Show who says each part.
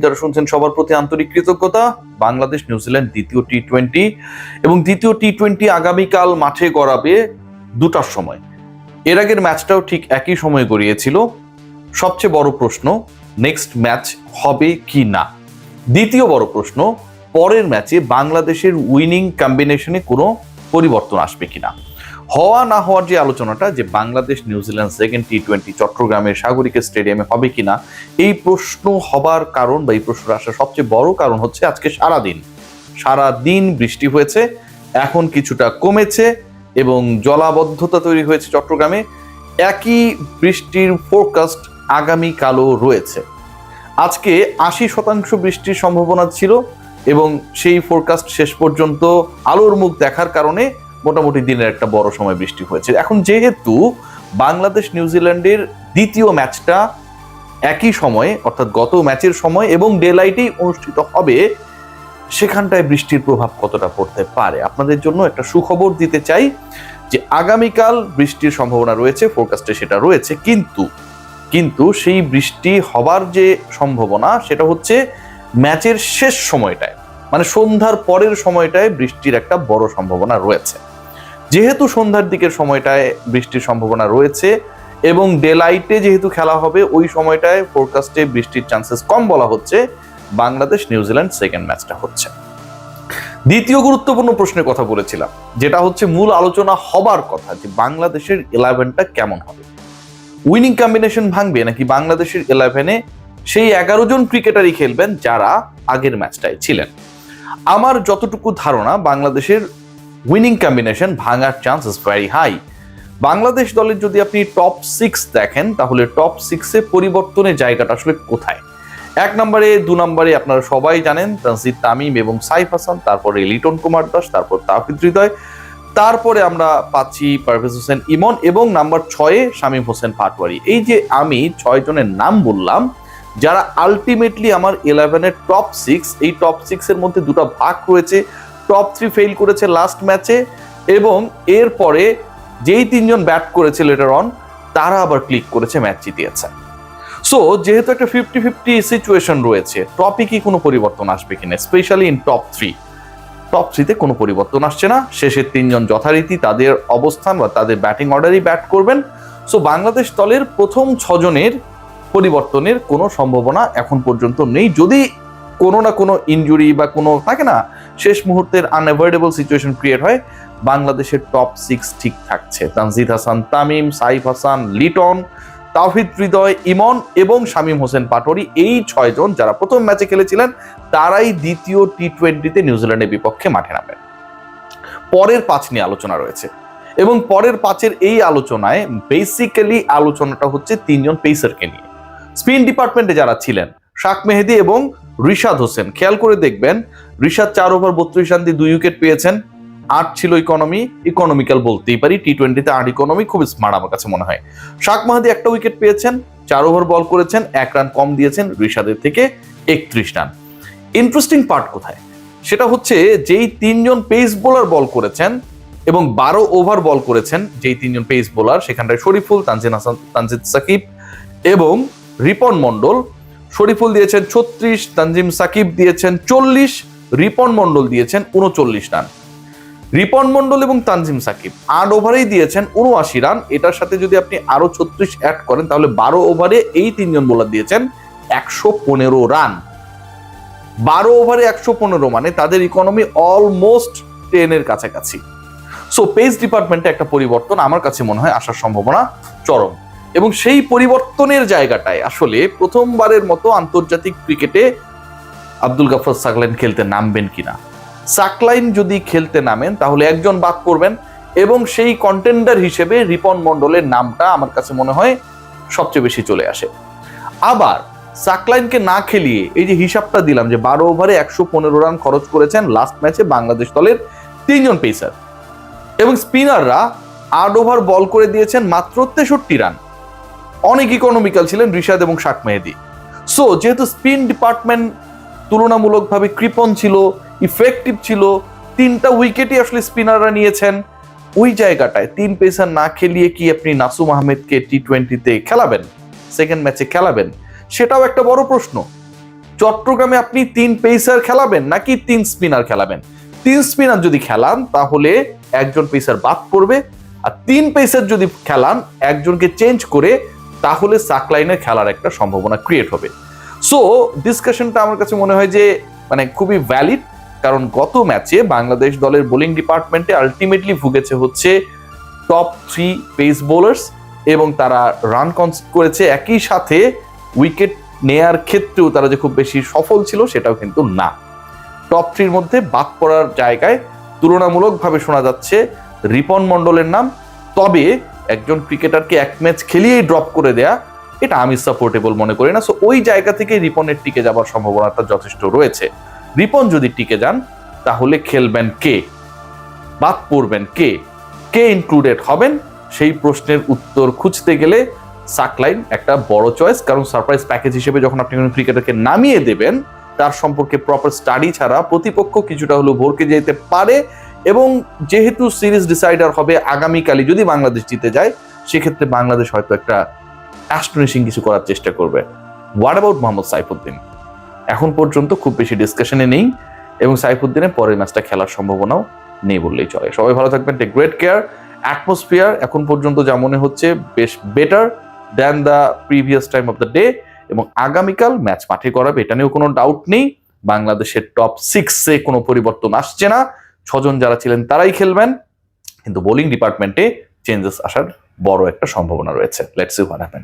Speaker 1: যারা শুনছেন সবার প্রতি আন্তরিক কৃতজ্ঞতা। বাংলাদেশ নিউজিল্যান্ড দ্বিতীয় টি-20 এবং দ্বিতীয় টি-20 আগামীকাল মাঠে গড়াবে 2টার সময়। এর আগের ম্যাচটাও ঠিক একই সময় গড়িয়েছিল। সবচেয়ে বড় প্রশ্ন, নেক্সট ম্যাচ হবে কি না। দ্বিতীয় বড় প্রশ্ন, পরের ম্যাচে বাংলাদেশের উইনিং কম্বিনেশনে কোনো পরিবর্তন আসবে কিনা। হওয়া না হওয়ার যে আলোচনাটা, যে বাংলাদেশ নিউজিল্যান্ড সেকেন্ড টি-20 চট্টগ্রামের সাগরিকা স্টেডিয়ামে হবে কিনা, এই প্রশ্ন হবার কারণ বা এই প্রশ্ন আসার সবচেয়ে বড় কারণ হচ্ছে আজকে সারাদিন বৃষ্টি হয়েছে, এখন কিছুটা কমেছে এবং জলাবদ্ধতা তৈরি হয়েছে চট্টগ্রামে। একই বৃষ্টির ফোরকাস্ট আগামীকালও রয়েছে। আজকে 80% বৃষ্টির সম্ভাবনা ছিল এবং সেই ফোরকাস্ট শেষ পর্যন্ত আলোর মুখ দেখার কারণে মোটামুটি দিনের একটা বড় সময় বৃষ্টি হয়েছে। এখন যেহেতু বাংলাদেশ নিউজিল্যান্ডের দ্বিতীয় ম্যাচটা একই সময়ে, অর্থাৎ গত ম্যাচের সময় এবং ডে লাইটেই অনুষ্ঠিত হবে, সেখানটায় বৃষ্টির প্রভাব কতটা পড়তে পারে। আপনাদের জন্য একটা সুখবর দিতে চাই যে আগামীকাল বৃষ্টির সম্ভাবনা রয়েছে, ফোরকাস্টে সেটা রয়েছে, কিন্তু সেই বৃষ্টি হবার যে সম্ভাবনা সেটা হচ্ছে ম্যাচের শেষ সময়টায়, মানে সন্ধ্যার পরের সময়টায় বৃষ্টির একটা বড় সম্ভাবনা রয়েছে। যেহেতু সন্ধ্যার দিকের সময়টায় বৃষ্টির সম্ভাবনা রয়েছে এবং ডে লাইটে যেহেতু খেলা হবে, ওই সময়টায় ফোরকাস্টে বৃষ্টির চান্সেস কম বলা হচ্ছে। বাংলাদেশ নিউজিল্যান্ড সেকেন্ড ম্যাচটা হচ্ছে। দ্বিতীয় গুরুত্বপূর্ণ প্রশ্নের কথা বলেছিলাম, যেটা হচ্ছে মূল আলোচনা হবার কথা, যে বাংলাদেশের 11টা কেমন হবে। উইনিং কম্বিনেশন ভাঙবে নাকি বাংলাদেশের 11-এ সেই 11 জন ক্রিকেটারই খেলবেন যারা আগের ম্যাচটায় ছিলেন। আমার যতটুকু ধারণা, বাংলাদেশের উইনিং কম্বিনেশন ভাঙার chance is very high. Bangladesh দলের যদি আপনি টপ 6 দেখেন, তাহলে টপ 6-এ পরিবর্তনের জায়গাটা আসলে কোথায়। 1 নম্বরে 2 নম্বরে আপনারা সবাই জানেন তানজিদ তামিম এবং সাইফ হাসান, তারপরে লিটন কুমার দাস, তারপর তাওহিদ হৃদয়, তারপরে আমরা পাচ্ছি পারভেজ হোসেন ইমন এবং নাম্বার 6-এ শামীম হোসেন পাটোয়ারি। এই যে আমি 6 জনের নাম বললাম, যারা আলটিমেটলি আমার 11-এর টপ 6, এই টপ 6-এর মধ্যে 2টা ভাগ রয়েছে। টপ 3 ফেল করেছে লাস্ট ম্যাচে এবং এরপরে যেই 3 জন ব্যাট করেছে লেটার অন, তারা আবার ক্লিক করেছে, ম্যাচ জিতিয়েছে। সো যেহেতু একটা 50-50 সিচুয়েশন রয়েছে, টপে কি কোনো পরিবর্তন আসবে কিনা, স্পেশালি ইন টপ 3-তে কোনো পরিবর্তন আসছে না। শেষের 3 জন যথারীতি তাদের অবস্থান বা তাদের ব্যাটিং অর্ডারই ব্যাট করবেন। সো বাংলাদেশ দলের প্রথম 6 জনের পরিবর্তনের কোনো সম্ভাবনা এখন পর্যন্ত নেই। যদি কোনো না কোনো ইনজুরি বা কোনো থাকে না, শেষ মুহূর্তের আনঅ্যাভয়েডেবল সিচুয়েশন ক্রিয়েট হয়, বাংলাদেশের টপ 6 ঠিক থাকছে। তানজিদ হাসান তামিম, সাইফ হাসান, লিটন, তাওহিদ হৃদয়, ইমন এবং শামীম হোসেন পাটোয়ারি, এই 6 জন যারা প্রথম ম্যাচে খেলেছিলেন, তারাই দ্বিতীয় টি-20-তে নিউজিল্যান্ডের বিপক্ষে মাঠে নামেন। পরের 5 নিয়ে আলোচনা রয়েছে এবং পরের 5-এর এই আলোচনায় বেসিক্যালি আলোচনাটা হচ্ছে 3 জন পেসারকে নিয়ে। স্পিন ডিপার্টমেন্টে যারা ছিলেন, শাক মেহেদি এবং রিশাদ হোসেন, খেয়াল করে দেখবেন রিশাদ 4 ওভার 32 রান দিয়ে 2 উইকেট পেয়েছেন। 8 ছিল ইকোনমিক্যাল বলতেই পারি, টি-20-তে 8 ইকোনমি, খুব স্মার্ট আমার কাছে মনে হয়। শাক মেহেদি 1টা উইকেট পেয়েছেন, 4 ওভার বল করেছেন, 1 রান কম দিয়েছেন রিশাদের থেকে, 31 রান। ইন্টারেস্টিং পার্ট কোথায়, সেটা হচ্ছে যেই 3 জন পেস বোলার বল করেছেন এবং 12 ওভার বল করেছেন, যেই 3 জন পেস বোলার, সেখানটায় শরীফুল, তানজিদ সাকিব এবং রিপন মন্ডল। শরীফুল দিয়েছেন 36, তানজিম সাকিব দিয়েছেন 40, রিপন মন্ডল দিয়েছেন 39 রান। রিপন মন্ডল এবং তানজিম সাকিব 8 ওভারেই দিয়েছেন 79 রান। এটার সাথে যদি আপনি আরো 36 অ্যাড করেন, তাহলে 12 ওভারে এই 3 জন বোলার দিয়েছেন 115 রান। 12 ওভারে 115 মানে তাদের ইকোনমি অলমোস্ট 10-এর কাছাকাছি। সো পেস ডিপার্টমেন্টে একটা পরিবর্তন আমার কাছে মনে হয় আসার সম্ভাবনা চরম, এবং সেই পরিবর্তনের জায়গাটায় আসলে প্রথমবারের মতো আন্তর্জাতিক ক্রিকেটে আব্দুল গাফফার সাকলাইন খেলতে নামবেন কিনা। সাকলাইন যদি খেলতে নামেন, তাহলে একজন বাদ করবেন এবং সেই কন্টেন্ডার হিসেবে রিপন মন্ডলের নামটা আমার কাছে মনে হয় সবচেয়ে বেশি চলে আসে। আবার সাকলাইনকে না খেলিয়ে এই যে হিসাবটা দিলাম, যে 12 ওভারে 115 রান খরচ করেছেন লাস্ট ম্যাচে বাংলাদেশ দলের 3 জন পেসার, এবং স্পিনাররা 8 ওভার বল করে দিয়েছেন মাত্র 63 রান। অনেক ইকোনমিক্যাল ছিলেন রিশাদ এবং শাক মেহেদি। সো যেহেতু স্পিন ডিপার্টমেন্ট তুলনামূলকভাবে কৃপণ ছিল, ইফেক্টিভ ছিল, 3টা উইকেটই আসলে স্পিনাররা নিয়েছেন, ওই জায়গাটায় 3 পেসার না খেলিয়ে কি আপনি নাসুম আহমেদকে টি-20-তে খেলাবেন, সেকেন্ড ম্যাচে খেলাবেন, সেটাও একটা বড় প্রশ্ন। চট্টগ্রামে আপনি 3 পেসার খেলাবেন নাকি 3 স্পিনার খেলাবেন? 3 স্পিনার যদি খেলান তাহলে একজন পেসার বাদ পড়বে, আর 3 পেসার যদি খেলান একজনকে চেঞ্জ করে তাহলে সাকলাইনের খেলার একটা সম্ভাবনা ক্রিয়েট হবে। সো ডিসকাশনটা আমার কাছে মনে হয় যে মানে খুবই ভ্যালিড, কারণ গত ম্যাচে বাংলাদেশ দলের বোলিং ডিপার্টমেন্টে আলটিমেটলি ভুগেছে হচ্ছে টপ 3 পেস বোলার্স, এবং তারা রান কনসিড করেছে, একই সাথে উইকেট নেয়ার ক্ষেত্রেও তারা যে খুব বেশি সফল ছিল সেটাও কিন্তু না। টপ 3 মধ্যে বাদ পড়ার জায়গায় তুলনামূলকভাবে শোনা যাচ্ছে রিপন মন্ডলের নাম, তবে একজন ক্রিকেটারকে এক ম্যাচ খেলিয়েই ড্রপ করে দেয়া এটা আমি সাপোর্টেবল মনে করি না। সো ওই জায়গা থেকে রিপনের টিকে যাবার সম্ভাবনাটা যথেষ্ট রয়েছে। রিপন যদি টিকে যান তাহলে খেলবেন কে, বাদ পড়বেন কে, কে ইনক্লুডেড হবেন, সেই প্রশ্নের উত্তর খুঁজতে গেলে সাকলাইন একটা বড় চয়েস। কারণ সারপ্রাইজ প্যাকেজ হিসেবে যখন আপনি কোনো ক্রিকেটারকে নামিয়ে দেবেন তার সম্পর্কে প্রপার স্টাডি ছাড়া প্রতিপক্ষ কিছুটা হলেও ভরকে যেতে পারে, এবং যেহেতু সিরিজ ডিসাইডার হবে আগামীকালই যদি বাংলাদেশ জিতে যায়, সেক্ষেত্রে বাংলাদেশ হয়তো একটা অ্যাস্টনিশিং কিছু করার চেষ্টা করবে। What about Mohammad Saifuddin? এখন পর্যন্ত খুব বেশি ডিসকাশনে নেই, এবং সাইফুদ্দিনের পরের ম্যাচটা খেলার সম্ভাবনাও নেই বললেই চলে। সবাই ভালো থাকবেন, টেক গ্রেট কেয়ার। অ্যাটমসফিয়ার এখন পর্যন্ত যা মনে হচ্ছে বেশ better than the previous time of the day, এবং আগামীকাল ম্যাচ মাঠে করাবে এটা নিয়েও কোনো ডাউট নেই। বাংলাদেশের টপ 6-এ কোনো পরিবর্তন আসছে না, 6 জন যারা ছিলেন তারাই খেলবেন, কিন্তু বোলিং ডিপার্টমেন্টে চেঞ্জেস আসার বড় একটা সম্ভাবনা রয়েছে। Let's see what happen.